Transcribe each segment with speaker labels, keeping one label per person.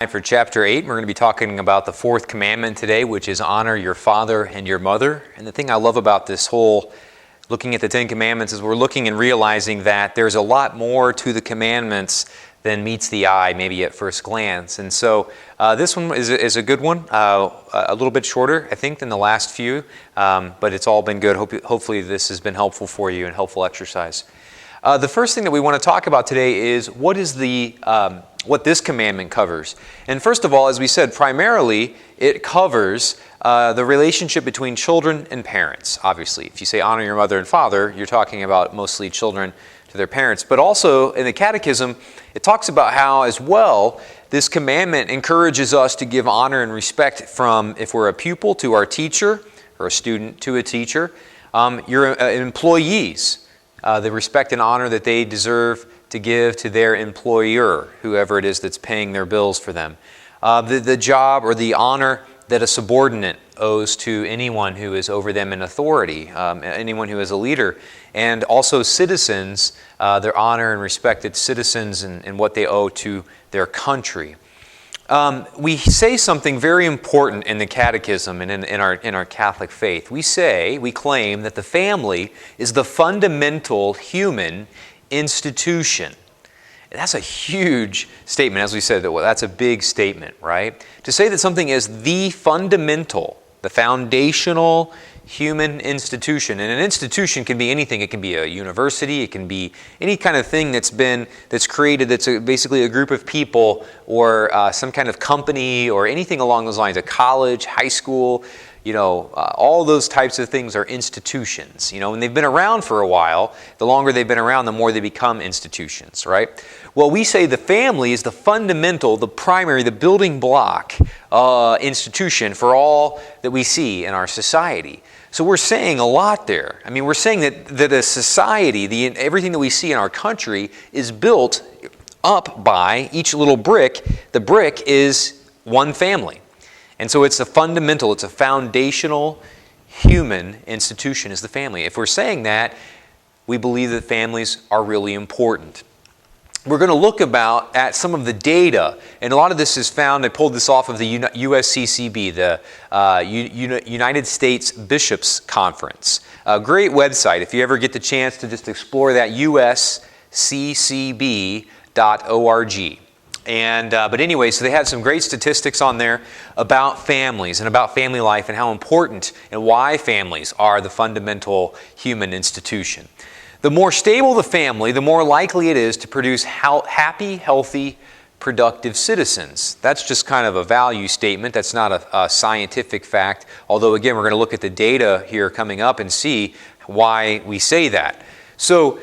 Speaker 1: For chapter 8, we're going to be talking about the fourth commandment today, which is honor your father and your mother. And the thing I love about this whole looking at the Ten Commandments is we're looking and realizing that there's a lot more to the commandments than meets the eye, maybe at first glance. And so this one is a good one, a little bit shorter, I think, than the last few, but it's all been good. Hopefully this has been helpful for you and helpful exercise. The first thing that we want to talk about today is what this commandment covers. And first of all, as we said, primarily it covers the relationship between children and parents. Obviously, if you say honor your mother and father, you're talking about mostly children to their parents. But also in the Catechism, it talks about how as well this commandment encourages us to give honor and respect from, if we're a pupil, to our teacher, or a student to a teacher, your employees. The respect and honor that they deserve to give to their employer, whoever it is that's paying their bills for them. The job or the honor that a subordinate owes to anyone who is over them in authority, anyone who is a leader. And also citizens, their honor and respected citizens and what they owe to their country. We say something very important in the Catechism and in our Catholic faith. We claim that the family is the fundamental human institution. And that's a huge statement. As we said, that's a big statement, right? To say that something is the fundamental, the foundational human institution. And an institution can be anything. It can be a university. It can be any kind of thing that's created that's basically a group of people or some kind of company or anything along those lines. A college, high school, all those types of things are institutions. And they've been around for a while. The longer they've been around, the more they become institutions, right? Well, we say the family is the fundamental, the primary, the building block institution for all that we see in our society. So we're saying a lot there. I mean, we're saying that a society, everything that we see in our country is built up by each little brick. The brick is one family. And so it's a fundamental, it's a foundational human institution is the family. If we're saying that, we believe that families are really important. We're going to look at some of the data, and a lot of this is found, I pulled this off of the USCCB, the United States Bishops Conference. A great website, if you ever get the chance to just explore that, usccb.org. But anyway, so they had some great statistics on there about families and about family life and how important and why families are the fundamental human institution. The more stable the family, the more likely it is to produce happy, healthy, productive citizens. That's just kind of a value statement. That's not a scientific fact. Although, again, we're going to look at the data here coming up and see why we say that. So,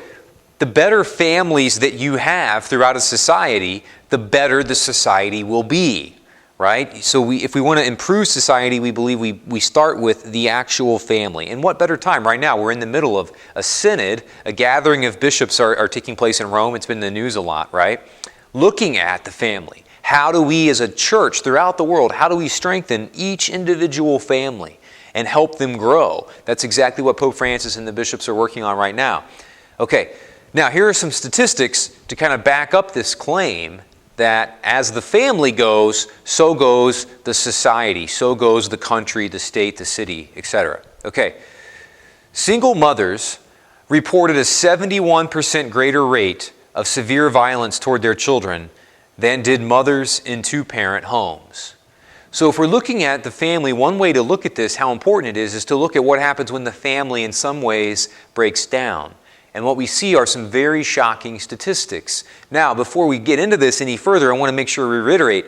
Speaker 1: the better families that you have throughout a society, the better the society will be, right? So if we want to improve society, we believe we start with the actual family. And what better time? Right now, we're in the middle of a synod. A gathering of bishops are taking place in Rome. It's been in the news a lot, right? Looking at the family. How do we as a church throughout the world, how do we strengthen each individual family and help them grow? That's exactly what Pope Francis and the bishops are working on right now. Okay. Now, here are some statistics to kind of back up this claim that as the family goes, so goes the society, so goes the country, the state, the city, etc. Okay. Single mothers reported a 71% greater rate of severe violence toward their children than did mothers in two-parent homes. So if we're looking at the family, one way to look at this, how important it is to look at what happens when the family in some ways breaks down. And what we see are some very shocking statistics. Now, before we get into this any further, I want to make sure we reiterate,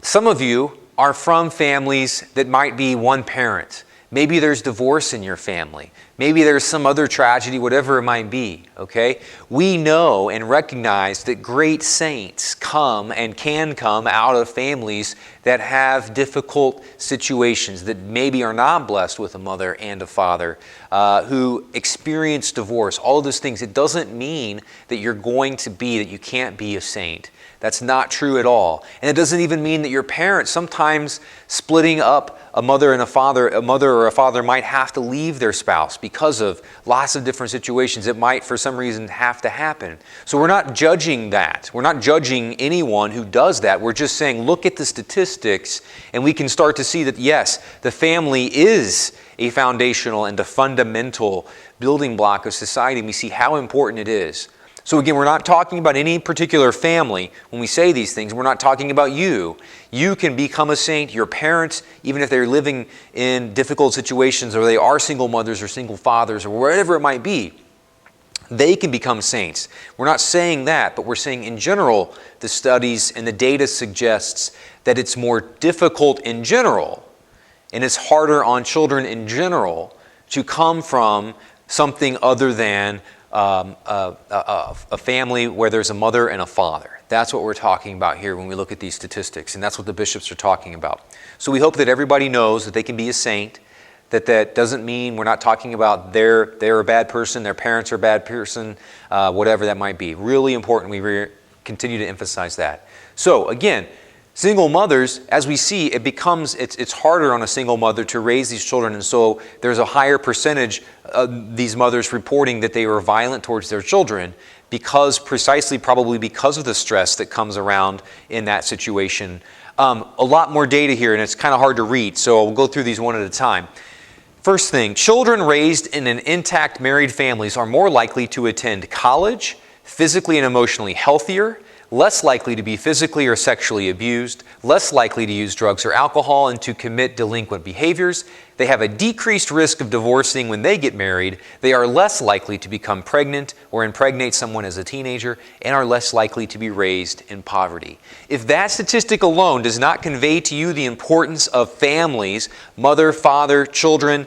Speaker 1: some of you are from families that might be one parent. Maybe there's divorce in your family. Maybe there's some other tragedy, whatever it might be, okay? We know and recognize that great saints come and can come out of families that have difficult situations, that maybe are not blessed with a mother and a father, who experience divorce, all of those things. It doesn't mean that you can't be a saint. That's not true at all. And it doesn't even mean that your parents, sometimes splitting up a mother or a father might have to leave their spouse because of lots of different situations. It might, for some reason, have to happen. So we're not judging that. We're not judging anyone who does that. We're just saying, look at the statistics, and we can start to see that, yes, the family is a foundational and a fundamental building block of society. And we see how important it is. So again, we're not talking about any particular family. When we say these things, we're not talking about you. You can become a saint. Your parents, even if they're living in difficult situations or they are single mothers or single fathers or wherever it might be, they can become saints. We're not saying that, but we're saying in general, the studies and the data suggests that it's more difficult in general, and it's harder on children in general to come from something other than a family where there's a mother and a father. That's what we're talking about here when we look at these statistics, and that's what the bishops are talking about. So we hope that everybody knows that they can be a saint, that doesn't mean we're not talking about they're a bad person, their parents are a bad person, whatever that might be. Really important we continue to emphasize that. So again, single mothers, as we see, it's harder on a single mother to raise these children, and so there's a higher percentage of these mothers reporting that they were violent towards their children probably because of the stress that comes around in that situation. A lot more data here, and it's kind of hard to read, so we'll go through these one at a time. First thing, children raised in an intact married families are more likely to attend college, physically and emotionally healthier, less likely to be physically or sexually abused, less likely to use drugs or alcohol and to commit delinquent behaviors. They have a decreased risk of divorcing when they get married. They are less likely to become pregnant or impregnate someone as a teenager and are less likely to be raised in poverty. If that statistic alone does not convey to you the importance of families, mother, father, children,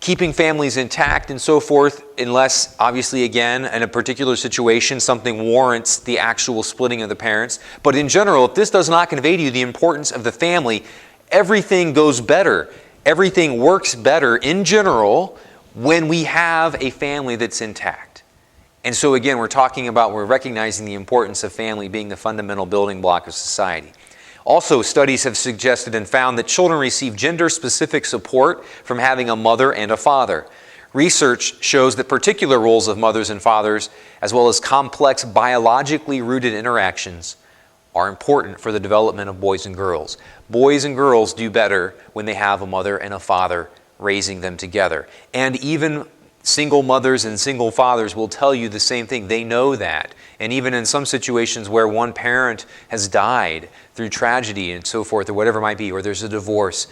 Speaker 1: keeping families intact and so forth, unless, obviously, again, in a particular situation, something warrants the actual splitting of the parents. But in general, if this does not convey to you the importance of the family, everything goes better. Everything works better in general when we have a family that's intact. And so again, we're recognizing the importance of family being the fundamental building block of society. Also, studies have suggested and found that children receive gender-specific support from having a mother and a father. Research shows that particular roles of mothers and fathers, as well as complex biologically rooted interactions, are important for the development of boys and girls. Boys and girls do better when they have a mother and a father raising them together. And even single mothers and single fathers will tell you the same thing. They know that. And even in some situations where one parent has died through tragedy and so forth, or whatever it might be, or there's a divorce,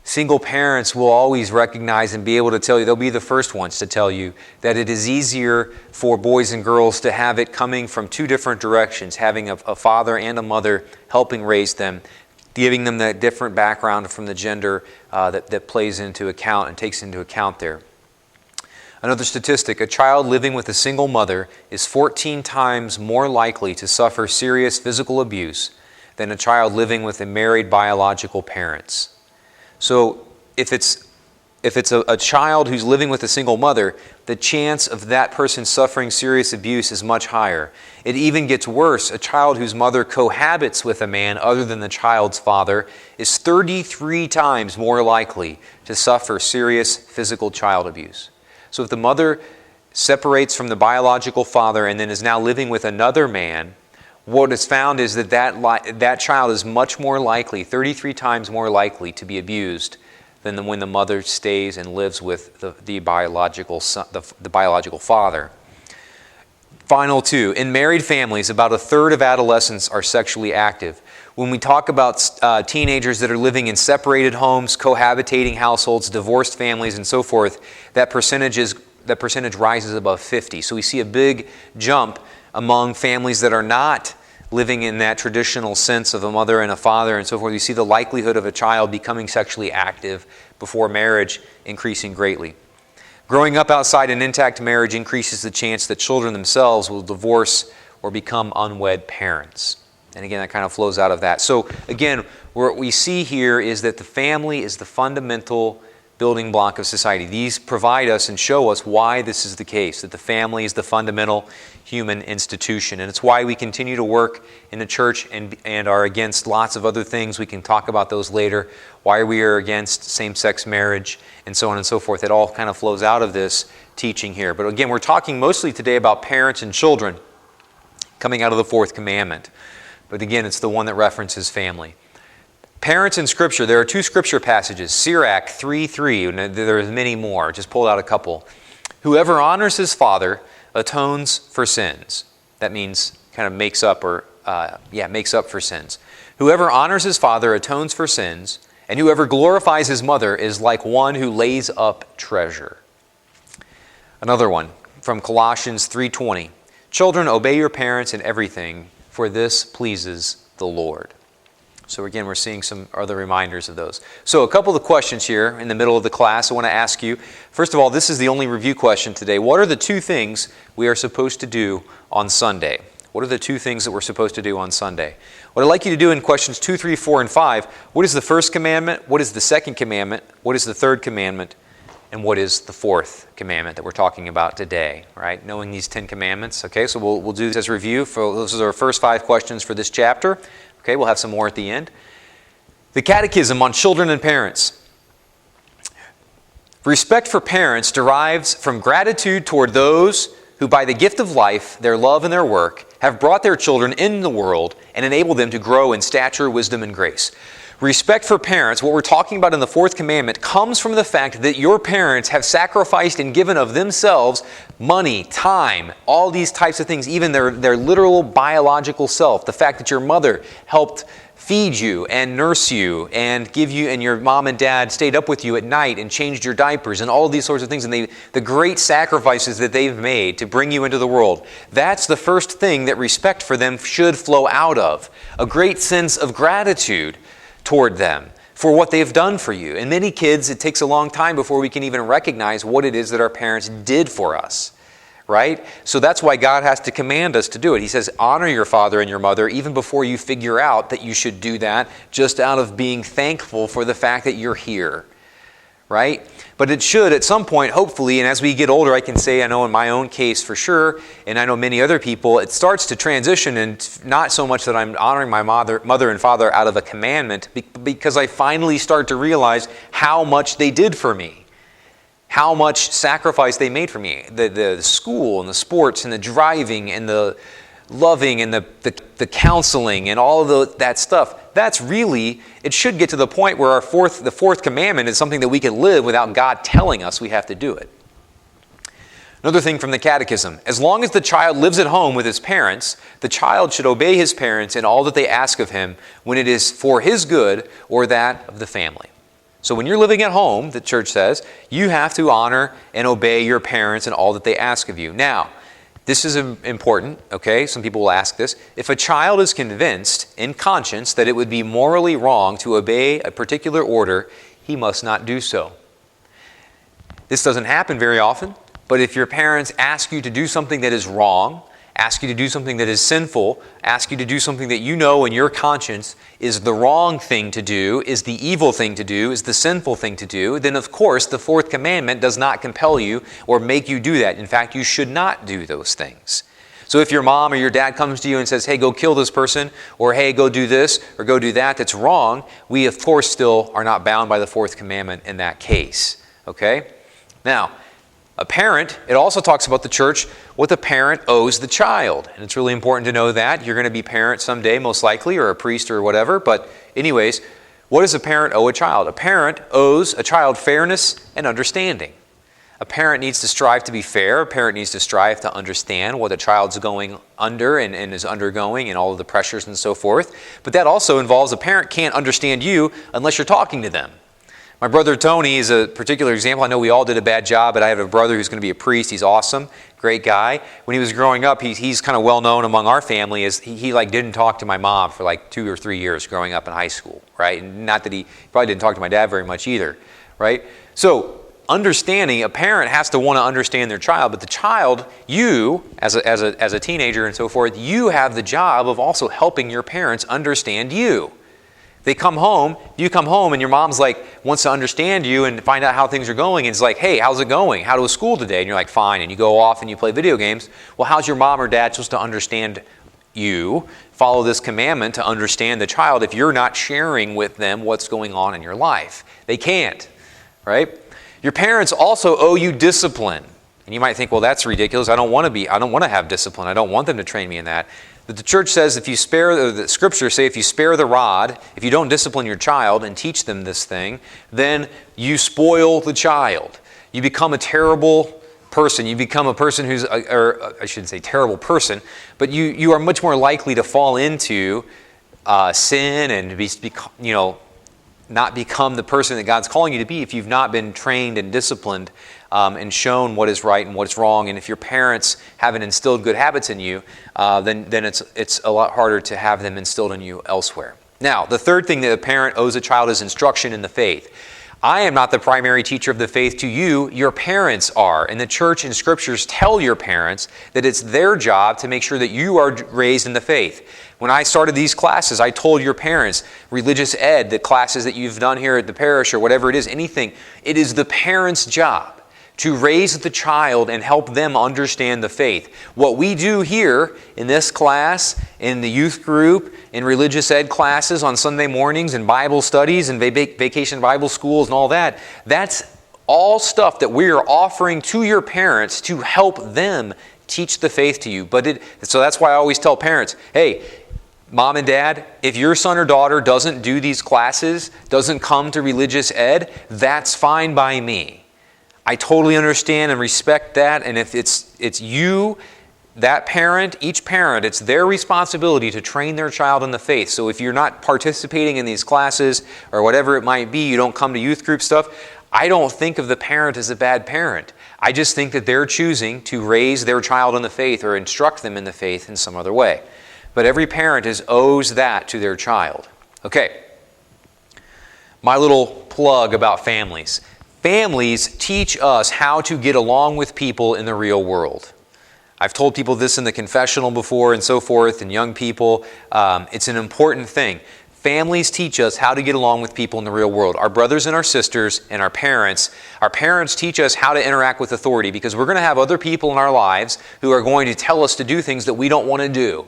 Speaker 1: single parents will always recognize and be able to tell you, they'll be the first ones to tell you that it is easier for boys and girls to have it coming from two different directions, having a father and a mother helping raise them, giving them that different background from the gender that plays into account and takes into account there. Another statistic, a child living with a single mother is 14 times more likely to suffer serious physical abuse than a child living with a married biological parents. So if it's a child who's living with a single mother, the chance of that person suffering serious abuse is much higher. It even gets worse. A child whose mother cohabits with a man other than the child's father is 33 times more likely to suffer serious physical child abuse. So if the mother separates from the biological father and then is now living with another man, what is found is that child is much more likely, 33 times more likely to be abused than when the mother stays and lives with the biological father. Final two, in married families, about a third of adolescents are sexually active. When we talk about teenagers that are living in separated homes, cohabitating households, divorced families, and so forth, that percentage rises above 50. So we see a big jump among families that are not living in that traditional sense of a mother and a father and so forth. You see the likelihood of a child becoming sexually active before marriage increasing greatly. Growing up outside an intact marriage increases the chance that children themselves will divorce or become unwed parents. And again, that kind of flows out of that. So again, what we see here is that the family is the fundamental building block of society. These provide us and show us why this is the case, that the family is the fundamental human institution. And it's why we continue to work in the church and are against lots of other things. We can talk about those later. Why we are against same-sex marriage and so on and so forth. It all kind of flows out of this teaching here. But again, we're talking mostly today about parents and children coming out of the fourth commandment. But again, it's the one that references family. Parents in Scripture, there are two Scripture passages, Sirach 3:3, and there are many more, just pulled out a couple. Whoever honors his father atones for sins. That means kind of makes up for sins. Whoever honors his father atones for sins, and whoever glorifies his mother is like one who lays up treasure. Another one from Colossians 3:20. Children, obey your parents in everything, for this pleases the Lord. So again, we're seeing some other reminders of those. So a couple of questions here in the middle of the class I want to ask you. First of all, this is the only review question today. What are the two things we are supposed to do on Sunday? What are the two things that we're supposed to do on Sunday? What I'd like you to do in questions 2, 3, 4, and 5, what is the first commandment? What is the second commandment? What is the third commandment? And what is the fourth commandment that we're talking about today, right? Knowing these 10 commandments. Okay, so we'll do this as a review. Those are our first 5 questions for this chapter. Okay, we'll have some more at the end. The Catechism on Children and Parents. Respect for parents derives from gratitude toward those who, by the gift of life, their love and their work, have brought their children in the world and enabled them to grow in stature, wisdom, and grace. Respect for parents, what we're talking about in the fourth commandment, comes from the fact that your parents have sacrificed and given of themselves money, time, all these types of things, even their literal biological self. The fact that your mother helped feed you and nurse you and give you, and your mom and dad stayed up with you at night and changed your diapers and all these sorts of things, and the great sacrifices that they've made to bring you into the world. That's the first thing that respect for them should flow out of. A great sense of gratitude toward them for what they've done for you. And many kids, it takes a long time before we can even recognize what it is that our parents did for us, right? So that's why God has to command us to do it. He says, honor your father and your mother even before you figure out that you should do that, just out of being thankful for the fact that you're here, right? But it should at some point, hopefully, and as we get older, I can say, I know in my own case for sure, and I know many other people, it starts to transition, and not so much that I'm honoring my mother and father out of a commandment, because I finally start to realize how much they did for me, how much sacrifice they made for me. The school and the sports and the driving and the loving and the counseling and all of that stuff. That's really, it should get to the point where the fourth commandment is something that we can live without God telling us we have to do it. Another thing from the Catechism, as long as the child lives at home with his parents, the child should obey his parents in all that they ask of him when it is for his good or that of the family. So when you're living at home, the church says, you have to honor and obey your parents in all that they ask of you. Now, this is important, okay? Some people will ask this. If a child is convinced in conscience that it would be morally wrong to obey a particular order, he must not do so. This doesn't happen very often, but if your parents ask you to do something that is wrong, ask you to do something that is sinful, ask you to do something that you know in your conscience is the wrong thing to do, is the evil thing to do, is the sinful thing to do, then of course the fourth commandment does not compel you or make you do that. In fact, you should not do those things. So if your mom or your dad comes to you and says, hey, go kill this person, or hey, go do this, or go do that, that's wrong, we of course still are not bound by the fourth commandment in that case. Okay? Now, a parent, it also talks about the church, what the parent owes the child. And it's really important to know that. You're going to be parent someday, most likely, or a priest or whatever. But anyways, what does a parent owe a child? A parent owes a child fairness and understanding. A parent needs to strive to be fair. A parent needs to strive to understand what a child's going under and is undergoing and all of the pressures and so forth. But that also involves a parent can't understand you unless you're talking to them. My brother Tony is a particular example. I know we all did a bad job, but I have a brother who's going to be a priest. He's awesome, great guy. When he was growing up, he's kind of well known among our family as he didn't talk to my mom for like 2 or 3 years growing up in high school, right? And not that he probably didn't talk to my dad very much either, right? So understanding, a parent has to want to understand their child, but the child, you as a teenager and so forth, you have the job of also helping your parents understand you. They come home, you come home, and your mom's like, wants to understand you and find out how things are going. And it's like, hey, how's it going? How was school today? And you're like, fine. And you go off and you play video games. Well, how's your mom or dad supposed to understand you, follow this commandment to understand the child if you're not sharing with them what's going on in your life? They can't, right? Your parents also owe you discipline. And you might think, well, that's ridiculous. I don't want to have discipline. I don't want them to train me in that. But the church says the scriptures say if you spare the rod, if you don't discipline your child and teach them this thing, then you spoil the child. You become a terrible person. You become a person who's, or I shouldn't say terrible person, but you are much more likely to fall into sin and not become the person that God's calling you to be if you've not been trained and disciplined and shown what is right and what's wrong. And if your parents haven't instilled good habits in you, then it's a lot harder to have them instilled in you elsewhere. Now, the third thing that a parent owes a child is instruction in the faith. I am not the primary teacher of the faith to you. Your parents are. And the church and scriptures tell your parents that it's their job to make sure that you are raised in the faith. When I started these classes, I told your parents, religious ed, the classes that you've done here at the parish or whatever it is, anything, it is the parents' job to raise the child and help them understand the faith. What we do here in this class, in the youth group, in religious ed classes on Sunday mornings, and Bible studies, and vacation Bible schools and all that, that's all stuff that we are offering to your parents to help them teach the faith to you. So that's why I always tell parents, hey, Mom and Dad, if your son or daughter doesn't do these classes, doesn't come to religious ed, that's fine by me. I totally understand and respect that. And if it's you, that parent, each parent, it's their responsibility to train their child in the faith. So if you're not participating in these classes or whatever it might be, you don't come to youth group stuff, I don't think of the parent as a bad parent. I just think that they're choosing to raise their child in the faith or instruct them in the faith in some other way. But every parent owes that to their child. Okay, my little plug about families. Families teach us how to get along with people in the real world. I've told people this in the confessional before and so forth, and young people. It's an important thing. Families teach us how to get along with people in the real world. Our brothers and our sisters and our parents teach us how to interact with authority, because we're going to have other people in our lives who are going to tell us to do things that we don't want to do.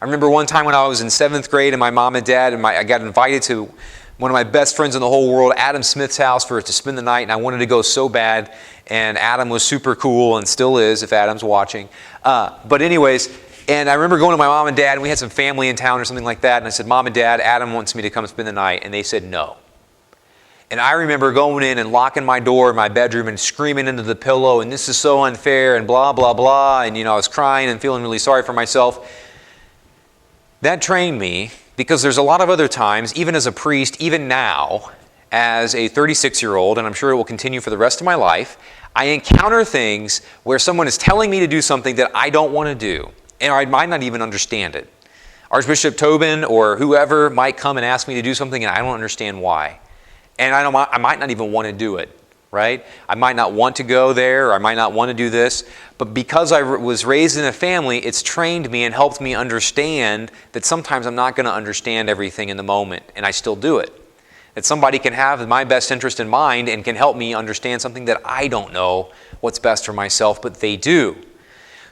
Speaker 1: I remember one time when I was in 7th grade and my mom and dad I got invited to one of my best friends in the whole world, Adam Smith's house, to spend the night, and I wanted to go so bad. And Adam was super cool and still is, if Adam's watching. But anyways, and I remember going to my mom and dad, and we had some family in town or something like that, and I said, Mom and Dad, Adam wants me to come spend the night, and they said no. And I remember going in and locking my door in my bedroom and screaming into the pillow, and this is so unfair, and blah, blah, blah, and I was crying and feeling really sorry for myself. That trained me, because there's a lot of other times, even as a priest, even now, as a 36-year-old, and I'm sure it will continue for the rest of my life, I encounter things where someone is telling me to do something that I don't want to do, and I might not even understand it. Archbishop Tobin or whoever might come and ask me to do something, and I don't understand why. And I might not even want to do it, right? I might not want to go there, or I might not want to do this. But because I was raised in a family, it's trained me and helped me understand that sometimes I'm not going to understand everything in the moment, and I still do it. That somebody can have my best interest in mind and can help me understand something that I don't know what's best for myself, but they do.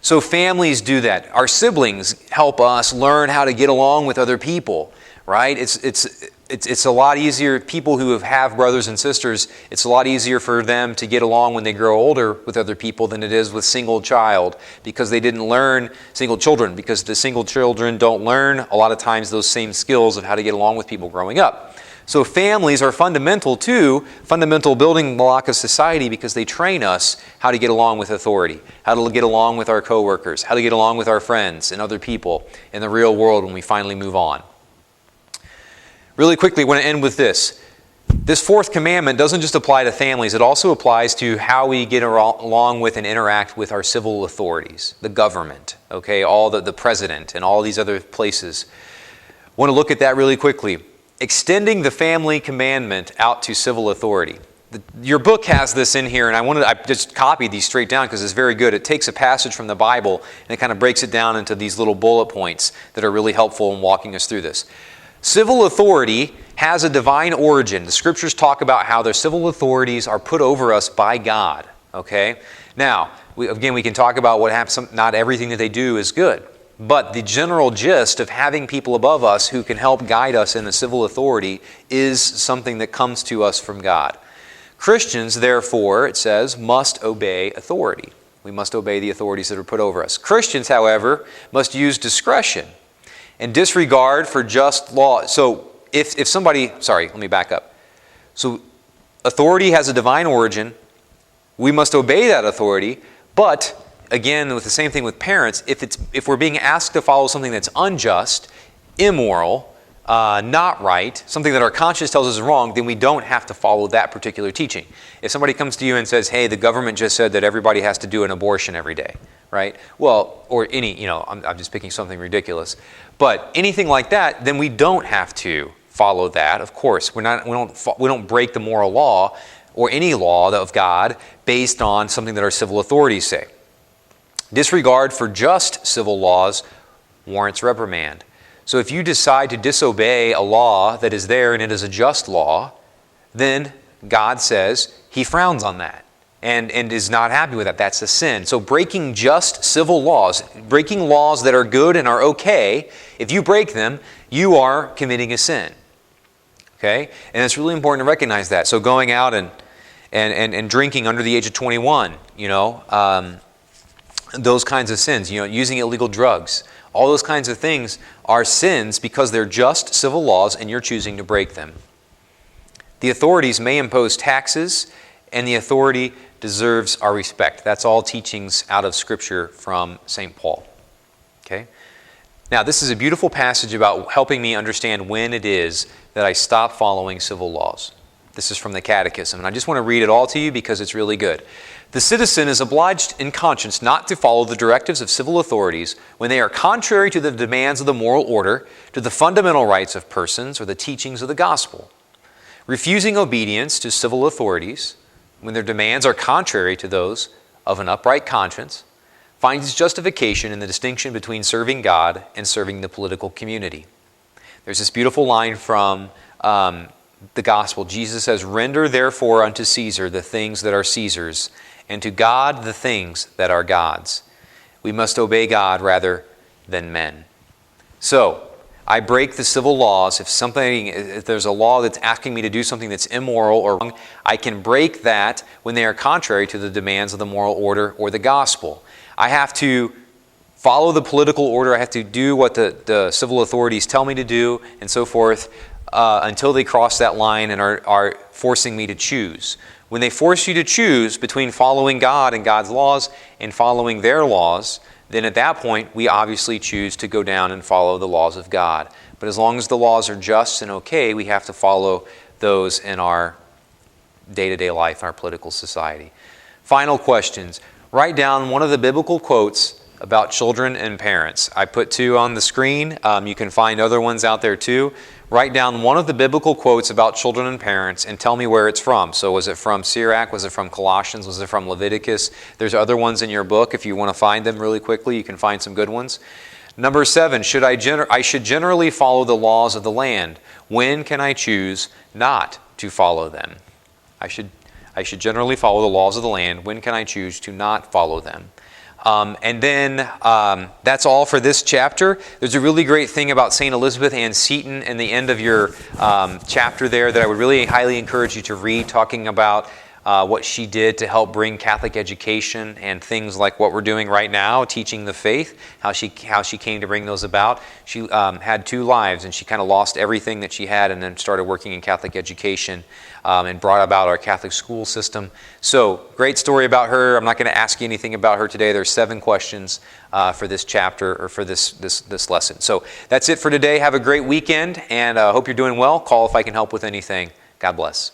Speaker 1: So families do that. Our siblings help us learn how to get along with other people, right? It's a lot easier. People who have brothers and sisters, it's a lot easier for them to get along when they grow older with other people than it is with single child, because they didn't learn single children, because the single children don't learn a lot of times those same skills of how to get along with people growing up. So families are fundamental building block of society, because they train us how to get along with authority, how to get along with our coworkers, how to get along with our friends and other people in the real world when we finally move on. Really quickly, I want to end with this. This fourth commandment doesn't just apply to families, it also applies to how we get along with and interact with our civil authorities, the government, okay, all the president and all these other places. I want to look at that really quickly. Extending the family commandment out to civil authority. Your book has this in here, and I just copied these straight down because it's very good. It takes a passage from the Bible and it kind of breaks it down into these little bullet points that are really helpful in walking us through this. Civil authority has a divine origin. The scriptures talk about how their civil authorities are put over us by God. Okay? Now, we can talk about what happens. Not everything that they do is good. But the general gist of having people above us who can help guide us in the civil authority is something that comes to us from God. Christians, therefore, it says, must obey authority. We must obey the authorities that are put over us. Christians, however, must use discretion and disregard for just law. So if somebody, let me back up. So authority has a divine origin. We must obey that authority, but again, with the same thing with parents, if we're being asked to follow something that's unjust, immoral, not right, something that our conscience tells us is wrong, then we don't have to follow that particular teaching. If somebody comes to you and says, hey, the government just said that everybody has to do an abortion every day, right? Well, or any, I'm just picking something ridiculous. But anything like that, then we don't have to follow that. Of course, we don't break the moral law or any law of God based on something that our civil authorities say. Disregard for just civil laws warrants reprimand. So if you decide to disobey a law that is there and it is a just law, then God says He frowns on that and is not happy with that. That's a sin. So breaking just civil laws, breaking laws that are good and are okay, if you break them, you are committing a sin. Okay? And it's really important to recognize that. So going out and drinking under the age of 21, those kinds of sins, using illegal drugs, all those kinds of things are sins because they're just civil laws and you're choosing to break them. The authorities may impose taxes and the authority deserves our respect. That's all teachings out of Scripture from St. Paul. Okay? Now, this is a beautiful passage about helping me understand when it is that I stop following civil laws. This is from the Catechism, and I just want to read it all to you because it's really good. The citizen is obliged in conscience not to follow the directives of civil authorities when they are contrary to the demands of the moral order, to the fundamental rights of persons, or the teachings of the gospel. Refusing obedience to civil authorities when their demands are contrary to those of an upright conscience finds its justification in the distinction between serving God and serving the political community. There's this beautiful line from the gospel. Jesus says, "Render therefore unto Caesar the things that are Caesar's, and to God the things that are God's." We must obey God rather than men. So, I break the civil laws. If there's a law that's asking me to do something that's immoral or wrong, I can break that when they are contrary to the demands of the moral order or the gospel. I have to follow the political order. I have to do what the civil authorities tell me to do and so forth until they cross that line and are forcing me to choose. When they force you to choose between following God and God's laws and following their laws, then at that point, we obviously choose to go down and follow the laws of God. But as long as the laws are just and okay, we have to follow those in our day-to-day life, our political society. Final questions. Write down one of the biblical quotes about children and parents. I put 2 on the screen. You can find other ones out there too. Write down one of the biblical quotes about children and parents and tell me where it's from. So was it from Sirach? Was it from Colossians? Was it from Leviticus? There's other ones in your book. If you want to find them really quickly, you can find some good ones. Number 7, I should generally follow the laws of the land. When can I choose not to follow them? I should generally follow the laws of the land. When can I choose to not follow them? And then that's all for this chapter. There's a really great thing about St. Elizabeth Ann Seton in the end of your chapter there that I would really highly encourage you to read, talking about what she did to help bring Catholic education and things like what we're doing right now, teaching the faith, how she came to bring those about. She had 2 lives, and she kind of lost everything that she had and then started working in Catholic education and brought about our Catholic school system. So, great story about her. I'm not going to ask you anything about her today. There's 7 questions for this chapter or for this lesson. So, that's it for today. Have a great weekend, and hope you're doing well. Call if I can help with anything. God bless.